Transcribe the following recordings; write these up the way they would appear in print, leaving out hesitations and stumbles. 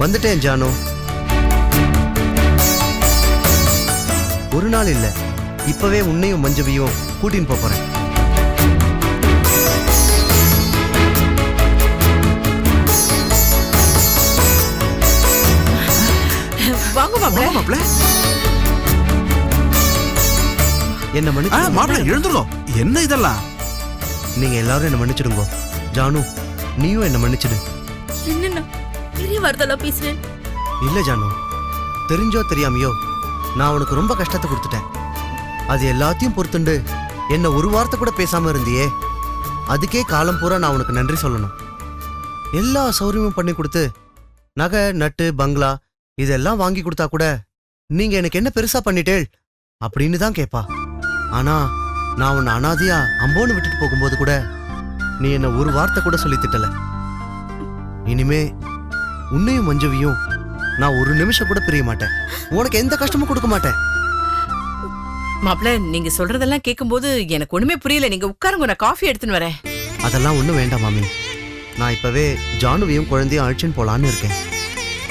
வந்துட்டேன் ஜானு. ஒரு நாள் இல்ல, இப்பவே உன்னையும் மஞ்சுவையும் கூட்டின்னு போறேன். வாங்க மாப்ள. என்ன மன்னிச்சு மாப்ள எழுந்துருங்க. என்ன இதெல்லாம்? நீங்க எல்லாரும் என்ன மன்னிச்சிடுங்க. ஜானு, நீயும் என்ன மன்னிச்சிடு. என்னன்னா பெரிய வார்த்தைலாம் பேசுறேன். இல்ல ஜானு, தெரிஞ்சோ தெரியாமையோ நான் உனக்கு ரொம்ப கஷ்டத்தை கொடுத்துட்டேன். அது எல்லாத்தையும் பொறுத்துண்டு என்ன ஒரு வார்த்தை கூட பேசாம இருந்தியே, அதுக்கே காலம் பூரா நான் உனக்கு நன்றி சொல்லணும். எல்லா சௌரியமும் பண்ணி கொடுத்து நகை நட்டு பங்களா இதெல்லாம் வாங்கி கொடுத்தா கூட நீங்க எனக்கு என்ன பெருசா பண்ணிட்டேள் அப்படின்னு தான் கேப்பா. ஆனா நான் உன்னை அனாதையா அம்போன்னு விட்டுட்டு போகும்போது கூட நீ என்ன ஒரு வார்த்தை கூட சொல்லி திட்டல. இனிமே உன்னையும் மஞ்சுவையும் நான் ஒரு நிமிஷம் கூட பிரிய மாட்டேன். உனக்கு எந்த கஷ்டமும் கொடுக்க மாட்டேன். மாப்ள, நீங்க சொல்றதெல்லாம் கேட்கும்போது எனக்கு ஒண்ணுமே புரியல. நீங்க உட்காருங்க, நான் காஃபி எடுத்துன்னு வரேன். அதெல்லாம் ஒண்ணும் வேண்டாம் மாமி. நான் இப்பவே ஜானுவையும் குழந்தையும் அழைச்சின்னு போலான்னு இருக்கேன்.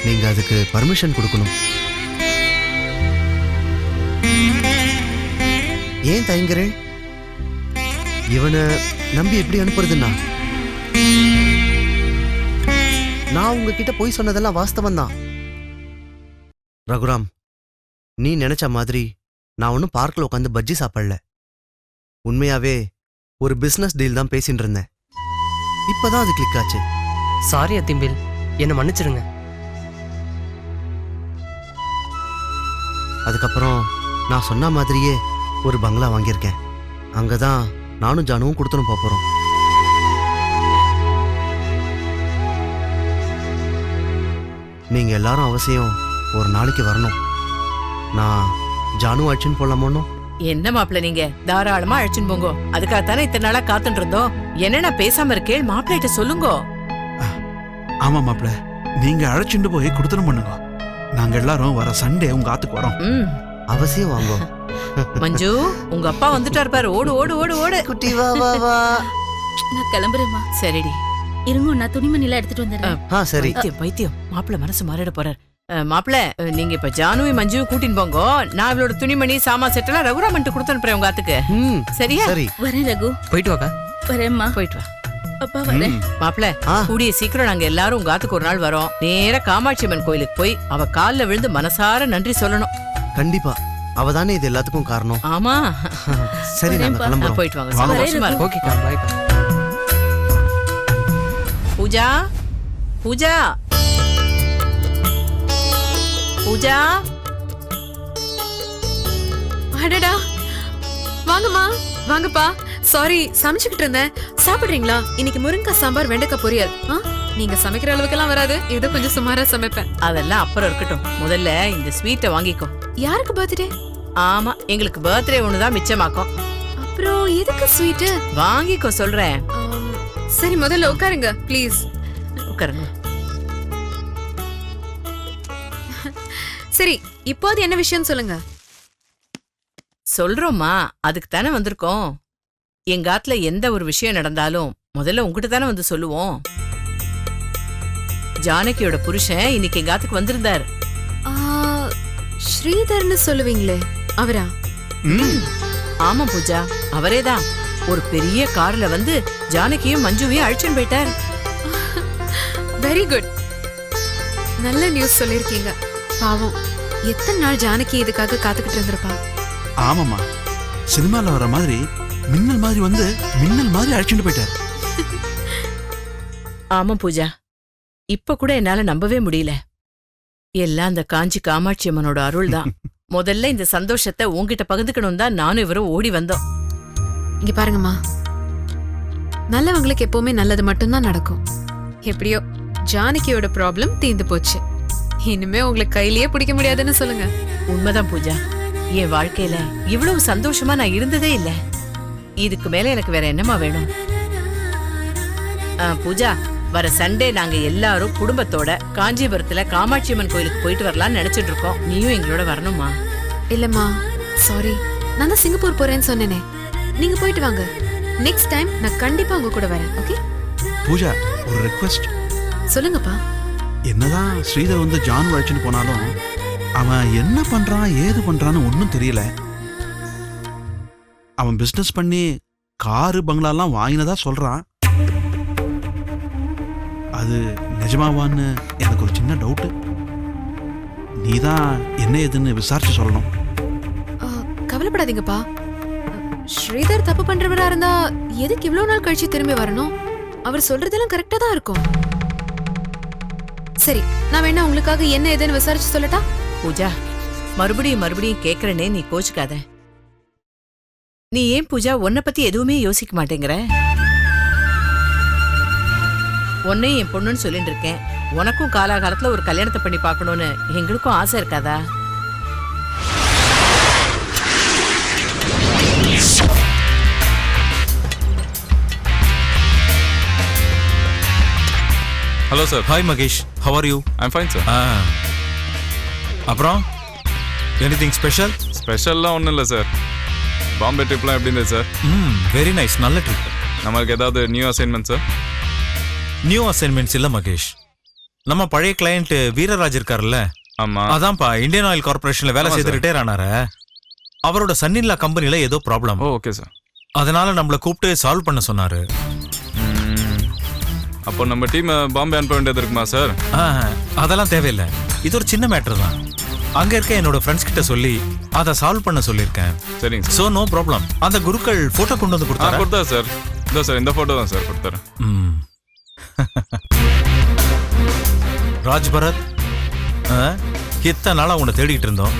நீங்க அதுக்கு பர்மிஷன் கொடுக்கணும். ஏன் தயங்குறேன்? இவனை நம்பி எப்படி அனுப்புறதுன்னா? நான் உங்ககிட்ட போய் சொன்னதெல்லாம் வாஸ்தவம் தான். ரகுராம், நீ நினைச்ச மாதிரி நான் ஒன்னும் பார்க்ல உட்காந்து பஜ்ஜி சாப்பிடல. உண்மையாவே ஒரு பிசினஸ் டீல் தான் பேசிட்டு இருந்தேன். இப்பதான் அது கிளிக் ஆச்சு. சாரி அத்திம்பில், என்ன மன்னிச்சிருங்க. அதுக்கப்புறம் நான் சொன்ன மாதிரியே ஒரு பங்களா வாங்கியிருக்கேன். அங்கதான் நானும் ஜானுவும் கொடுத்துன்னு போறோம். நீங்க எல்லாரும் அவசியம் ஒரு நாளைக்கு வரணும். நான் ஜானு அழைச்சின்னு போலாமோன்னு. என்ன மாப்ள, நீங்க தாராளமா அழைச்சுன்னு போங்க. அதுக்காகத்தானே இத்தனை நாளா காத்துட்டு இருந்தோம். என்ன நான் பேசாம இருக்கேன், மாப்பிள்ளைகிட்ட சொல்லுங்க. ஆமா மாப்ள, நீங்க அழைச்சிட்டு போய் கொடுத்துரும் பண்ணுங்க. நாங்க எல்லாரும் வர சண்டே உங்க ஆத்துக்கு வரோம். அவசியம் வாங்க. மஞ்சு, உங்க அப்பா வந்துட்டாரு பாரு. ஓடு ஓடு ஓடு ஓடு. குட்டி வா வா வா. நான் கிளம்புறேம்மா. சரிடி, இருங்க, நான் துணிமணிலாம் எடுத்துட்டு வந்துடுறேன். சரி. பைத்தியம் மாப்பிள்ள மனசு மாறிட போறார். மாப்பிள்ள, நீங்க இப்ப ஜானுவை மஞ்சுவை கூட்டின்னு போங்க. நான் இவளோட துணிமணி சாமா செட்டெல்லாம் ரகுராமன்ட்டு கொடுத்து அனுப்புறேன் உங்க ஆத்துக்கு. சரியா? சரி. வரேன் ரகு. போயிட்டு வாக்கா. வரேம்மா. போயிட்டு வா. அப்பா வரேன். மாப்பிள்ள, கூடிய சீக்கிரம் நாங்க எல்லாரும் உங்க ஆத்துக்கு ஒரு நாள் வரோம். நேரா காமாட்சி அம்மன் கோயிலுக்கு போய் அவ கால்ல விழுந்து மனசார நன்றி சொல்லணும். கண்டிப்பா. அவதானே இது எல்லாத்துக்கும் காரணம். ஆமா. சரி, நாங்க கிளம்புறோம். போயிட்டு வாங்க. வாங்க. சந்தோஷமா இருக்கு. ஓகேக்கா, பாய்க்கா. பூஜா, பூஜா, பூஜா. அடடா, வாங்கம்மா. வாங்கப்பா. சாரி, சமைச்சுக்கிட்டு இருந்தேன். சாப்பிடுறீங்களா? இன்னைக்கு முருங்கக்காய் சாம்பார், வெண்டைக்காய் பொரியல். நீங்க சமைக்கிற அளவுக்கெல்லாம் வராது, ஏதோ கொஞ்சம் சுமாரா சமைப்பேன். அதெல்லாம் அப்புறம் இருக்கட்டும். முதல்ல இந்த ஸ்வீட்டை வாங்கிக்கோ. யாருக்கு பர்த்டே? ஆமா, எங்களுக்கு பர்த்டே ஒண்ணுதான் மிச்சமாக்கும். அப்புறம் எதுக்கு ஸ்வீட்? வாங்கிக்கோ சொல்றேன். சரி, முதல்ல உட்காருங்க ப்ளீஸ். உட்காருங்க. சரி, இப்போது என்ன விஷயம் சொல்லுங்க. சொல்றோம்மா, அதுக்கு தானே வந்திருக்கோம். எங்க ஆத்துல எந்த ஒரு விஷயம் நடந்தாலும் முதல்ல உங்ககிட்ட தானே வந்து சொல்லுவோம். ஜானகியோட புருஷன் இன்னைக்கு எங்க ஆத்துக்கு வந்திருந்தார். ஸ்ரீதர்னு சொல்லுவீங்களே, அவரா? ஆமா பூஜா, அவரேதான். ஒரு பெரிய கார்ல வந்து ஜானகியும் மஞ்சுவையும் அழைச்சுன்னு போயிட்டார். Very good. நல்ல நியூஸ் சொல்லிருக்கீங்க. பாவம், எத்தனை நாள் ஜானகி இதுக்காக காத்துக்கிட்டு இருந்திருப்பா. ஆமாமா, சினிமால வர மாதிரி மின்னல் மாதிரி வந்து மின்னல் மாதிரி அழைச்சிட்டு போயிட்டாரு. ஆமா பூஜா, இப்ப கூட என்னால நம்பவே முடியல. எல்லாம் அந்த காஞ்சி காமாட்சி அம்மனோட அருள் தான். முதல்ல இந்த சந்தோஷத்தை உன்கிட்ட பகிர்ந்துக்கணும் தான் நானும் இவரும் ஓடி வந்தோம். இங்க பாருங்கம்மா, நல்லவங்களுக்கு எப்பவுமே நல்லது மட்டும்தான் நடக்கும். எப்படியோ ஜானகியோட ப்ராப்ளம் தீர்ந்து போச்சு. இனிமே உங்களுக்கு கையிலேயே பிடிக்க முடியாதுன்னு சொல்லுங்க. உண்மைதான் பூஜா, என் வாழ்க்கையில இவ்வளவு சந்தோஷமா நான் இருந்ததே இல்ல. இதுக்கு மேல எனக்கு வேற என்னமா வேணும்? பூஜா, வர சண்டே நாங்க எல்லாரும் குடும்பத்தோட காஞ்சிபுரத்துல காமாட்சி அம்மன் கோயிலுக்கு போயிட்டு வரலாம்னு நினைச்சிட்டு இருக்கோம். நீயும் எங்களோட வரணுமா? இல்லம்மா, சாரி, நான் தான் சிங்கப்பூர் போறேன்னு சொன்னேனே. நீங்க போயிட்டு வாங்க. நெக்ஸ்ட் டைம் நான் கண்டிப்பா உங்க கூட வரேன். ஓகே? பூஜா, ஒரு ரிக்வெஸ்ட். சொல்லுங்கப்பா. என்னதான் ஸ்ரீதர் வந்து ஜான் வழிச்சுன்னு போனாலும் அவன் என்ன பண்றான் ஏது பண்றான்னு ஒன்றும் தெரியல. அவன் பிசினஸ் பண்ணி காரு பங்களாலாம் வாங்கினதா சொல்றான். அது நிஜமாவான்னு எனக்கு ஒரு சின்ன டவுட்டு. நீதான் என்ன ஏதுன்னு விசாரிச்சு சொல்லணும். கவலைப்படாதீங்கப்பா. ஸ்ரீதர் தப்பு பண்றவரா இருந்தா எதுக்கு இவ்வளவு நாள் கழிச்சு திரும்பி வரணும்? அவர் சொல்றதெல்லாம் கரெக்டா தான் இருக்கும். சரி, நான் வேணா உங்களுக்காக என்ன ஏதுன்னு விசாரிச்சு சொல்லட்டா? பூஜா, மறுபடியும் கேக்குறனே, நீ கோச்சுக்காத. நீ ஏன் பூஜா உன்னை பத்தி எதுவுமே யோசிக்க மாட்டேங்கிற? உன்னையும் என் பொண்ணுன்னு சொல்லிட்டு இருக்கேன். உனக்கும் காலாகாலத்துல ஒரு கல்யாணத்தை பண்ணி பார்க்கணும்னு எங்களுக்கும் ஆசை இருக்காதா? Hello sir. Hi Mahesh, how are you? I'm fine sir. அப்புறம் எனிதிங் ஸ்பெஷல்? ஸ்பெஷல்லாம் ஒன்றும் இல்லை சார். பாம்பே ட்ரிப்லாம் எப்படி இருந்தது சார்? வெரி நைஸ், நல்ல ட்ரிப். நம்மளுக்கு ஏதாவது new assignment sir? New assignments இல்லை மகேஷ். நம்ம பழைய கிளையண்ட் வீரராஜ் இருக்காருல்ல, ஆமாம். அதான்ப்பா இந்தியன் ஆயில் கார்பரேஷன்ல வேலை செய்து ரிட்டையர் ஆனாரு. அவரோட சன்னின்லா கம்பெனில ஏதோ ப்ராப்ளம். Okay sir. அதனால நம்மளை கூப்பிட்டு சால்வ் பண்ண சொன்னாரு. அப்போ நம்ம டீம் பாம்பே அனுப்ப வேண்டியது இருக்குமா சார்? அதெல்லாம் தேவையில்லை, இது ஒரு சின்ன மேட்டர் தான். அங்க இருக்க என்னோட ஃப்ரெண்ட்ஸ் கிட்ட சொல்லி அதை சால்வ் பண்ண சொல்லியிருக்கேன். சரிங்க சார். So no problem. அந்த குருக்கள் போட்டோ கொண்டு வந்து கொடுத்தாரு. கொடுத்தாரு சார். இதோ சார், இந்த போட்டோ தான் சார் கொடுத்தாரு. ராஜ் பரத், இத்தனை நாளா உன்னை தேடிட்டு இருந்தோம்.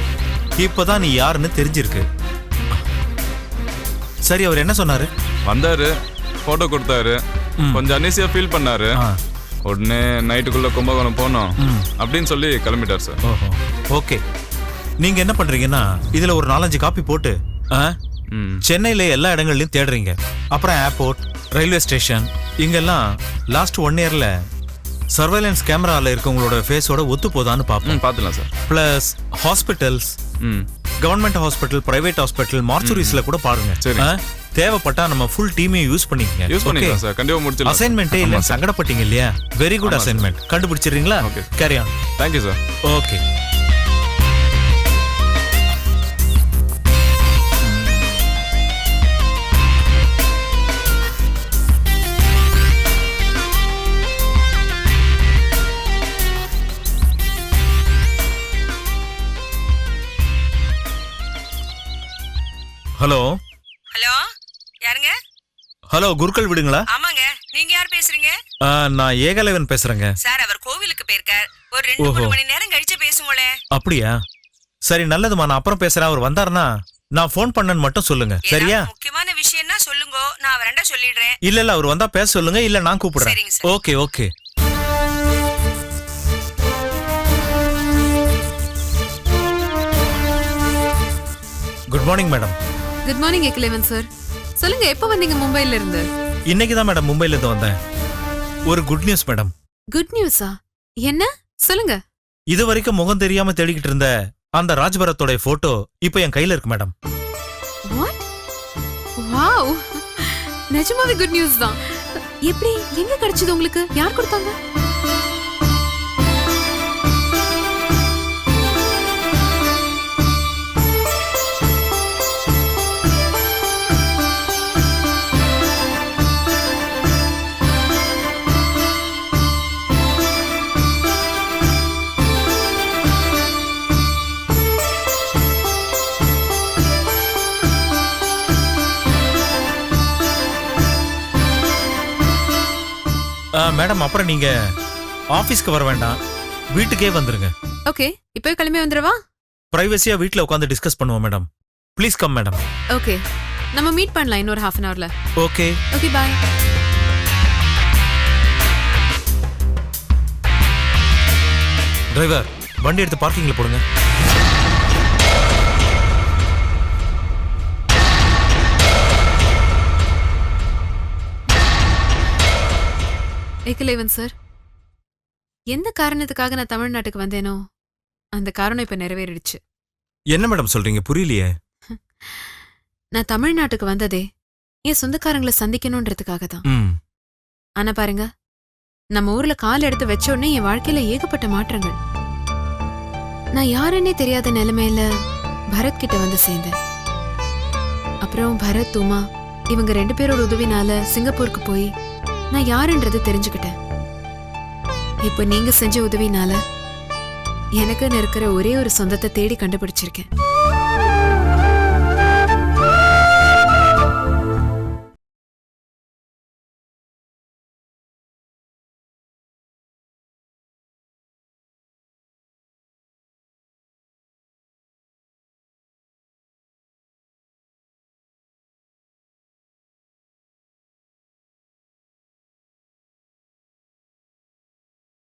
இப்பதான் நீ யாருன்னு தெரிஞ்சிருக்கு. சரி, அவர் என்ன சொன்னாரு? வந்தாரு, போட்டோ கொடுத்தாரு, கொஞ்சம் அனீசியா ஃபீல் பண்ணாரு. உடனே நைட்டுக்குள்ள கும்பகோணம் போனோம் அப்படின்னு சொல்லி கிளம்பிட்டார் சார். ஓஹோ, ஓகே. நீங்க என்ன பண்றீங்கன்னா இதுல ஒரு 4-5 காப்பி போட்டு சென்னையில எல்லா இடங்கள்லயும் தேடுறீங்க. அப்புறம் ஏர்போர்ட், ரயில்வே ஸ்டேஷன், இங்கெல்லாம் லாஸ்ட் 1 இயர்ல சர்வைலன்ஸ் கேமரால இருக்கவங்களோட ஃபேஸோட ஒத்து போதான்னு பார்ப்போம். பார்த்துலாம் sir. Plus hospitals, government hospital, private hospital, மார்ச்சுரிஸ்ல கூட பாருங்க. சரி. தேவைப்பட்டா நம்ம ஃபுல் டீமையும் யூஸ் பண்ணிக்கங்க. யூஸ் பண்ணிக்கலாம் சார். கண்டிப்பா முடிச்சிடலாம். அசைன்மென்ட்டே இல்ல, சங்கடப்பட்டீங்க இல்லையா? Very good assignment. கண்டுபிடிச்சிடுறீங்களா? Okay, carry on. Thank you sir. Okay. Hello hello, யாருங்க? ஹலோ, குருக்கள் விடுங்களா? ஆமாங்க, நீங்க யார் பேசுறீங்க? நான் ஏகலைவன் பேசுறேங்க. சார், அவர் கோவிலுக்கு போயிருக்கார். ஒரு 2-3 மணி நேரம் கழிச்சு பேசுங்களே. அப்படியா? சரி, நல்லதுமா, நான் அப்புறம் பேசுறேன். அவர் வந்தாருன்னா நான் ஃபோன் பண்ணேன்னு மட்டும் சொல்லுங்க, சரியா? முக்கியமான விஷயம்னா சொல்லுங்க, நான் அவரண்ட சொல்லிடுறேன். இல்ல அவர் வந்தா பேச சொல்லுங்க, இல்ல நான் கூப்பிடுறேன். சரிங்க sir. Okay okay. Good morning madam. Good morning Ekalaivan sir. சொல்லுங்க, எப்போ வந்தீங்க மும்பைல இருந்து? இன்னைக்கு தான் மேடம் மும்பைல இருந்து வந்தேன். ஒரு குட் நியூஸ் மேடம். குட் நியூஸா? என்ன சொல்லுங்க? இது வரைக்கும் முகம் தெரியாம தேடிக்கிட்டு இருந்த அந்த ராஜ்பரத்தோட போட்டோ இப்போ என் கையில இருக்கு மேடம். வாட்? வாவ், நிஜமாவே குட் நியூஸ் தான். எப்படி, எங்க கிடைச்சது உங்களுக்கு? யார் கொடுத்தாங்க? மேடம், அப்புறம் நீங்க ஆபீஸ்க்கு வர வேண்டாம், வீட்டுக்கே வந்துருங்க. ஓகே, இப்போ கிளம்பி வந்துடவா? பிரைவசியா வீட்ல உட்கார்ந்து டிஸ்கஸ் பண்ணுவோம் madam. Please come madam. Okay, நம்ம மீட் பண்ணலாம் இன்னொரு half an hourல. Okay okay, bye. டிரைவர், வண்டி எடுத்து பார்க்கிங்ல போடுங்க. ஏகலைவன் சார், எந்த காரணத்துக்காக நான் தமிழ்நாட்டுக்கு வந்தேனோ அந்த காரணம் இப்ப நிறைவேறிடுச்சு. என்ன மேடம் சொல்றீங்க? புரியலையே. நான் தமிழ்நாட்டுக்கு வந்ததே என் சொந்தக்காரங்களை சந்திக்கணும்ன்றதுக்காக தான். ஆனா பாருங்க, நம்ம ஊர்ல கால் எடுத்து வச்ச உடனே என் வாழ்க்கையில ஏகப்பட்ட மாற்றங்கள். நான் யாருன்னே தெரியாத நிலைமையில பரத் கிட்ட வந்து சேர்ந்தேன். அப்புறம் பரத், உமா இவங்க 2 பேரோட உதவினால சிங்கப்பூருக்கு போய் நான் யாருன்றது தெரிஞ்சுக்கிட்டேன். இப்ப நீங்க செஞ்ச உதவினால எனக்குன்னு இருக்கிற ஒரே ஒரு சொந்தத்தை தேடி கண்டுபிடிச்சிருக்கேன்.